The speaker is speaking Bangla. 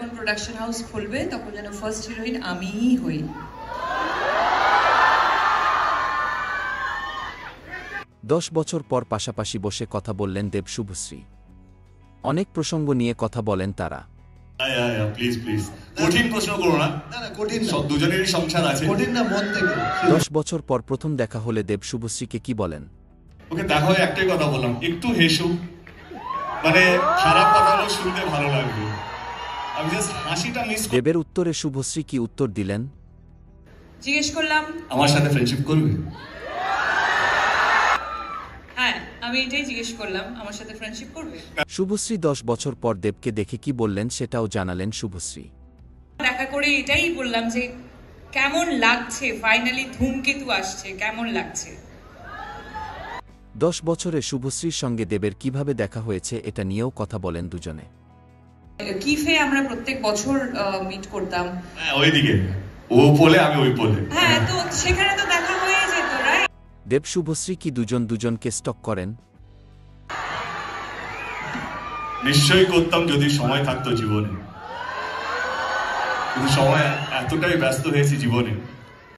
যখন প্রোডাকশন হাউস খুলবে তখন যেন ফার্স্ট হিরোইন আমিই হই। 10 বছর পর পাশাপাশি বসে কথা বললেন দেব শুভশ্রী। অনেক প্রসঙ্গ নিয়ে কথা বলেন তারা। প্লিজ প্লিজ কঠিন প্রশ্ন করো না। কঠিন সব দুজনেরই সংসার আছে, কঠিন না, মন থেকে। 10 বছর পর প্রথম দেখা হলে দেব শুভশ্রীকে কি বলেন? ওকে দেখা হয়ে একটাই কথা বললাম, একটু হেসো, মানে খারাপ কথাগুলো শুনতে ভালো লাগবে। আমি জাস্ট হাসিটা মিস। দেবের উত্তরে শুভশ্রী কি উত্তর দিলেন? জিজ্ঞেস করলাম আমার সাথে ফ্রেন্ডশিপ করবে? হ্যাঁ, আমি এটাই জিজ্ঞেস করলাম, আমার সাথে ফ্রেন্ডশিপ করবে? শুভশ্রী 10 বছর পর দেবকে দেখে কি বললেন সেটাও জানালেন শুভশ্রী। দেখা করে এটাই বললাম যে কেমন লাগছে, ফাইনালি ধূমকেতু আসছে, কেমন লাগছে। 10 বছরে শুভশ্রীর সঙ্গে দেবের কিভাবে দেখা হয়েছে এটা নিয়েও কথা বলেন দুজনে। কিফে আমরা প্রত্যেক বছর মিট করতাম। হ্যাঁ, ওইদিকে ও পোলে আমি ওই পোলে। হ্যাঁ, তো সেখানে তো দেখা হয়ে যেত, রাইট? দেব শুভশ্রী কি দুজনকে স্টক করেন? নিশ্চয়ই করতাম যদি সময় থাকতো জীবনে, কিন্তু সময় এতটাই ব্যস্ত হয়েছে জীবনে।